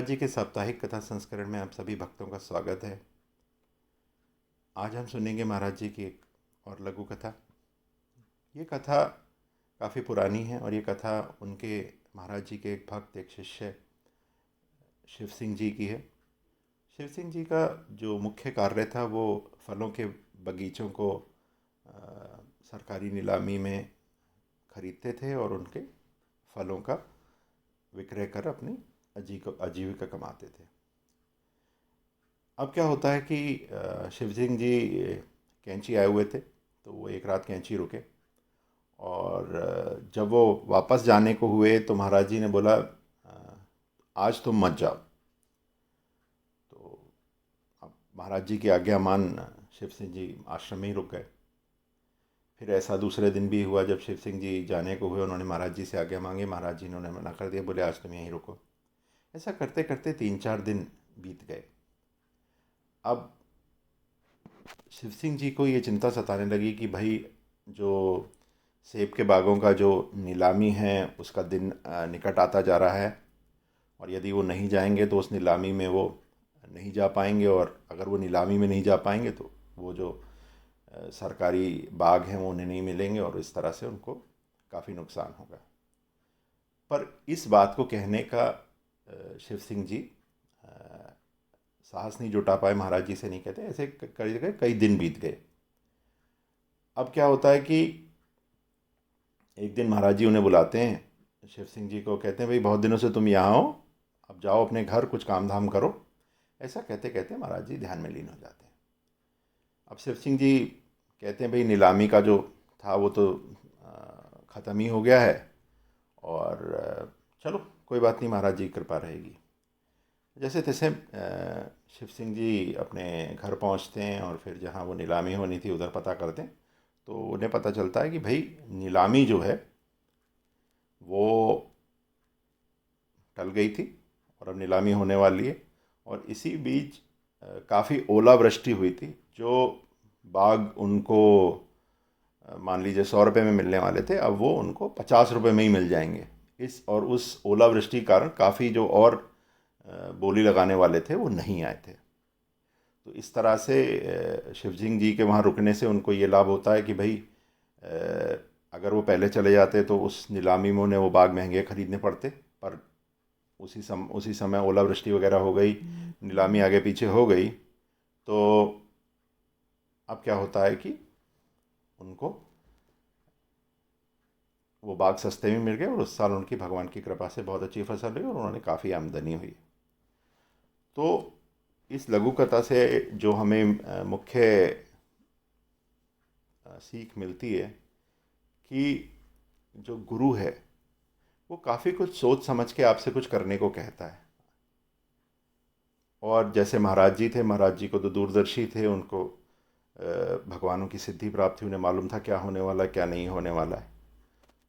जी के साप्ताहिक कथा संस्करण में आप सभी भक्तों का स्वागत है। आज हम सुनेंगे महाराज जी की एक और लघु कथा। ये कथा काफ़ी पुरानी है और ये कथा उनके महाराज जी के एक भक्त, एक शिष्य शिव सिंह जी की है। शिव सिंह जी का जो मुख्य कार्य था वो फलों के बगीचों को सरकारी नीलामी में खरीदते थे और उनके फलों का विक्रय कर अपनी आजीविका कमाते थे। अब क्या होता है कि शिव सिंह जी कैंची आए हुए थे, तो वो एक रात कैंची रुके और जब वो वापस जाने को हुए तो महाराज जी ने बोला, आज तुम मत जाओ। तो अब महाराज जी की आज्ञा मान शिव सिंह जी आश्रम में ही रुक गए। फिर ऐसा दूसरे दिन भी हुआ, जब शिव सिंह जी जाने को हुए, उन्होंने महाराज जी से आज्ञा मांगी, महाराज जी ने उन्हें मना कर दिया, बोले आज तुम यहीं रुको। ऐसा करते करते 3-4 दिन बीत गए। अब शिव सिंह जी को ये चिंता सताने लगी कि भाई, जो सेब के बागों का जो नीलामी है उसका दिन निकट आता जा रहा है, और यदि वो नहीं जाएंगे तो उस नीलामी में वो नहीं जा पाएंगे, और अगर वो नीलामी में नहीं जा पाएंगे तो वो जो सरकारी बाग हैं वो उन्हें नहीं मिलेंगे, और इस तरह से उनको काफ़ी नुकसान होगा। पर इस बात को कहने का शिव सिंह जी साहस नहीं जुटा पाए, महाराज जी से नहीं कहते। ऐसे कई कई दिन बीत गए। अब क्या होता है कि एक दिन महाराज जी उन्हें बुलाते हैं, शिव सिंह जी को कहते हैं, भाई बहुत दिनों से तुम यहाँ हो, अब जाओ अपने घर, कुछ काम धाम करो। ऐसा कहते कहते महाराज जी ध्यान में लीन हो जाते हैं। अब शिव सिंह जी कहते हैं, भाई नीलामी का जो था वो तो ख़त्म ही हो गया है, और चलो कोई बात नहीं, महाराज जी की कृपा रहेगी। जैसे तैसे शिव सिंह जी अपने घर पहुंचते हैं और फिर जहां वो नीलामी होनी थी उधर पता करते हैं, तो उन्हें पता चलता है कि भाई नीलामी जो है वो टल गई थी और अब नीलामी होने वाली है। और इसी बीच काफ़ी ओलावृष्टि हुई थी। जो बाग उनको मान लीजिए 100 रुपये में मिलने वाले थे, अब वो उनको 50 रुपये में ही मिल जाएंगे। इस और उस ओलावृष्टि के कारण काफ़ी जो और बोली लगाने वाले थे वो नहीं आए थे। तो इस तरह से शिव सिंह जी के वहाँ रुकने से उनको ये लाभ होता है कि भाई, अगर वो पहले चले जाते तो उस नीलामी में उन्हें वो बाग महंगे खरीदने पड़ते। पर उसी समय ओलावृष्टि वगैरह हो गई, नीलामी आगे पीछे हो गई, तो अब क्या होता है कि उनको वो बाग सस्ते में मिल गए, और उस साल उनकी भगवान की कृपा से बहुत अच्छी फसल हुई और उन्होंने काफ़ी आमदनी हुई। तो इस लघु कथा से जो हमें मुख्य सीख मिलती है कि जो गुरु है वो काफ़ी कुछ सोच समझ के आपसे कुछ करने को कहता है। और जैसे महाराज जी थे, महाराज जी को तो दूरदर्शी थे, उनको भगवानों की सिद्धि प्राप्त हुई, उन्हें मालूम था क्या होने वाला है क्या नहीं होने वाला है।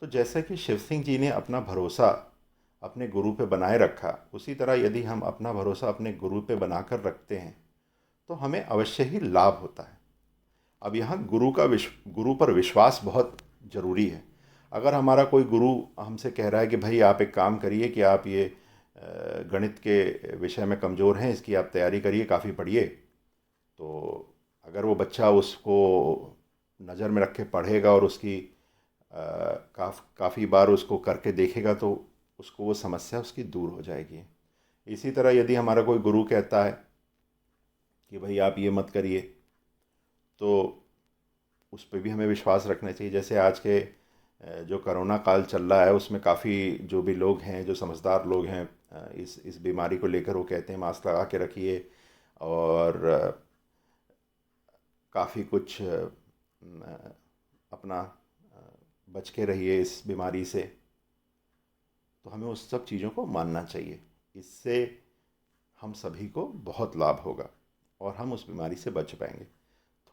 तो जैसा कि शिव सिंह जी ने अपना भरोसा अपने गुरु पे बनाए रखा, उसी तरह यदि हम अपना भरोसा अपने गुरु पे बनाकर रखते हैं तो हमें अवश्य ही लाभ होता है। अब यहाँ गुरु पर विश्वास बहुत ज़रूरी है। अगर हमारा कोई गुरु हमसे कह रहा है कि भाई आप एक काम करिए कि आप ये गणित के विषय में कमज़ोर हैं, इसकी आप तैयारी करिए, काफ़ी पढ़िए, तो अगर वो बच्चा उसको नज़र में रख के पढ़ेगा और उसकी काफ़ी बार उसको करके देखेगा तो उसको वो समस्या उसकी दूर हो जाएगी। इसी तरह यदि हमारा कोई गुरु कहता है कि भाई आप ये मत करिए, तो उस पर भी हमें विश्वास रखना चाहिए। जैसे आज के जो कोरोना काल चल रहा है उसमें काफ़ी जो भी लोग हैं, जो समझदार लोग हैं, इस बीमारी को लेकर वो कहते हैं मास्क लगा के रखिए, और काफ़ी कुछ अपना बच के रहिए इस बीमारी से। तो हमें उस सब चीज़ों को मानना चाहिए। इससे हम सभी को बहुत लाभ होगा और हम उस बीमारी से बच पाएंगे।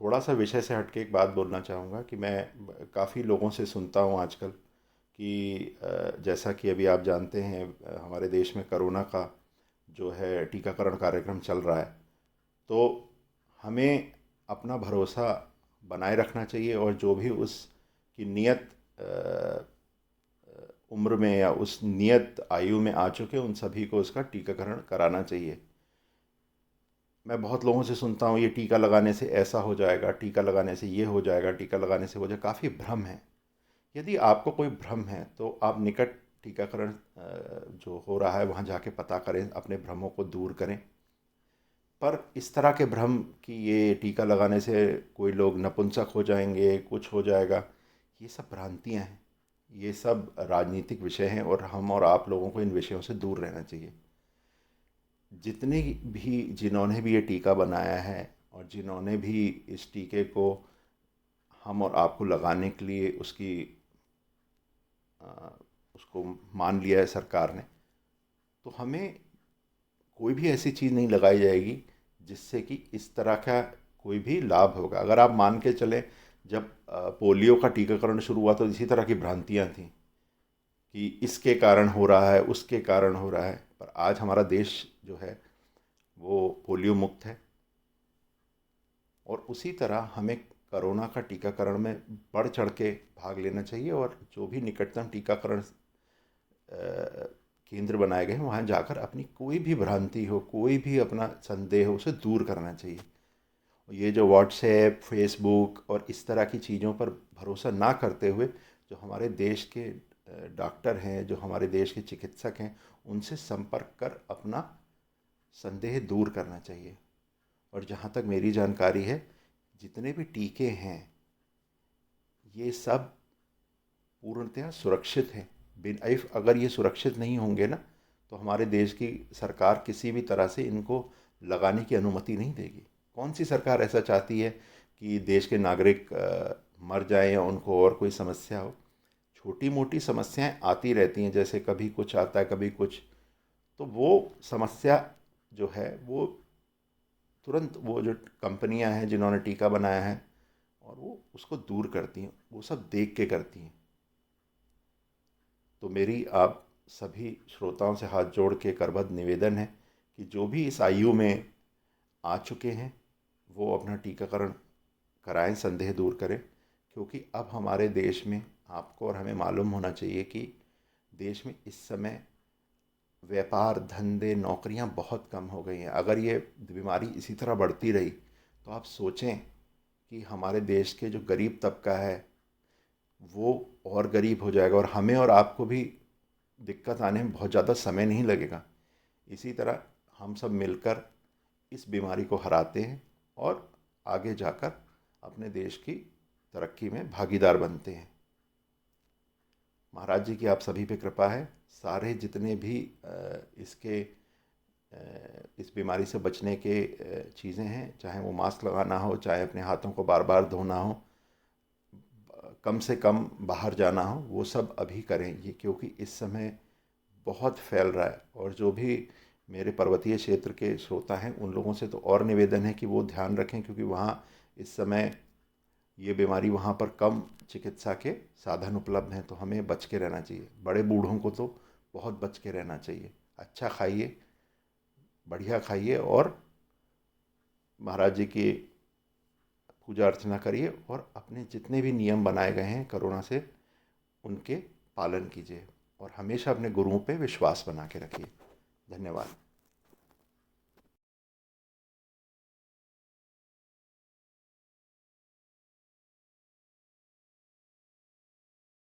थोड़ा सा विषय से हट के एक बात बोलना चाहूँगा कि मैं काफ़ी लोगों से सुनता हूँ आजकल कि जैसा कि अभी आप जानते हैं, हमारे देश में कोरोना का जो है टीकाकरण कार्यक्रम चल रहा है। तो हमें अपना भरोसा बनाए रखना चाहिए, और जो भी उसकी नीयत उम्र में या उस नियत आयु में आ चुके उन सभी को उसका टीकाकरण कराना चाहिए। मैं बहुत लोगों से सुनता हूँ ये टीका लगाने से ऐसा हो जाएगा, टीका लगाने से ये हो जाएगा, टीका लगाने से हो जाएगा। काफ़ी भ्रम है। यदि आपको कोई भ्रम है तो आप निकट टीकाकरण जो हो रहा है वहाँ जाके पता करें, अपने भ्रमों को दूर करें। पर इस तरह के भ्रम कि ये टीका लगाने से कोई लोग नपुंसक हो जाएंगे, कुछ हो जाएगा, ये सब भ्रांतियाँ हैं। ये सब राजनीतिक विषय हैं और हम और आप लोगों को इन विषयों से दूर रहना चाहिए। जितने भी जिन्होंने भी ये टीका बनाया है और जिन्होंने भी इस टीके को हम और आपको लगाने के लिए अ, उसको मान लिया है सरकार ने, तो हमें कोई भी ऐसी चीज़ नहीं लगाई जाएगी जिससे कि इस तरह का कोई भी लाभ होगा। अगर आप मान के चलें, जब पोलियो का टीकाकरण शुरू हुआ तो इसी तरह की भ्रांतियां थीं कि इसके कारण हो रहा है, उसके कारण हो रहा है। पर आज हमारा देश जो है वो पोलियो मुक्त है। और उसी तरह हमें कोरोना का टीकाकरण में बढ़ चढ़ के भाग लेना चाहिए और जो भी निकटतम टीकाकरण केंद्र बनाए गए हैं वहाँ जाकर अपनी कोई भी भ्रांति हो, कोई भी अपना संदेह हो, उसे दूर करना चाहिए। ये जो व्हाट्सएप, फेसबुक और इस तरह की चीज़ों पर भरोसा ना करते हुए जो हमारे देश के डॉक्टर हैं, जो हमारे देश के चिकित्सक हैं, उनसे संपर्क कर अपना संदेह दूर करना चाहिए। और जहाँ तक मेरी जानकारी है, जितने भी टीके हैं ये सब पूर्णतः सुरक्षित हैं। बिन इफ अगर ये सुरक्षित नहीं होंगे ना, तो हमारे देश की सरकार किसी भी तरह से इनको लगाने की अनुमति नहीं देगी। कौन सी सरकार ऐसा चाहती है कि देश के नागरिक मर जाएं या उनको और कोई समस्या हो। छोटी मोटी समस्याएं आती रहती हैं, जैसे कभी कुछ आता है कभी कुछ, तो वो समस्या जो है वो तुरंत वो जो कंपनियां हैं जिन्होंने टीका बनाया है और वो उसको दूर करती हैं, वो सब देख के करती हैं। तो मेरी आप सभी श्रोताओं से हाथ जोड़ के करबद्ध निवेदन है कि जो भी इस आयु में आ चुके हैं वो अपना टीकाकरण कराएं, संदेह दूर करें। क्योंकि अब हमारे देश में आपको और हमें मालूम होना चाहिए कि देश में इस समय व्यापार, धंधे, नौकरियां बहुत कम हो गई हैं। अगर ये बीमारी इसी तरह बढ़ती रही तो आप सोचें कि हमारे देश के जो गरीब तबका है वो और गरीब हो जाएगा और हमें और आपको भी दिक्कत आने में बहुत ज़्यादा समय नहीं लगेगा। इसी तरह हम सब मिलकर इस बीमारी को हराते हैं और आगे जाकर अपने देश की तरक्की में भागीदार बनते हैं। महाराज जी की आप सभी पे कृपा है। सारे जितने भी इस बीमारी से बचने के चीज़ें हैं, चाहे वो मास्क लगाना हो, चाहे अपने हाथों को बार बार धोना हो, कम से कम बाहर जाना हो, वो सब अभी करें ये, क्योंकि इस समय बहुत फैल रहा है। और जो भी मेरे पर्वतीय क्षेत्र के श्रोता हैं उन लोगों से तो और निवेदन है कि वो ध्यान रखें, क्योंकि वहाँ इस समय ये बीमारी, वहाँ पर कम चिकित्सा के साधन उपलब्ध हैं। तो हमें बच के रहना चाहिए। बड़े बूढ़ों को तो बहुत बच के रहना चाहिए। अच्छा खाइए, बढ़िया खाइए और महाराज जी की पूजा अर्चना करिए और अपने जितने भी नियम बनाए गए हैं कोरोना से उनके पालन कीजिए और हमेशा अपने गुरुओं पे विश्वास बना के रखिए। धन्यवाद।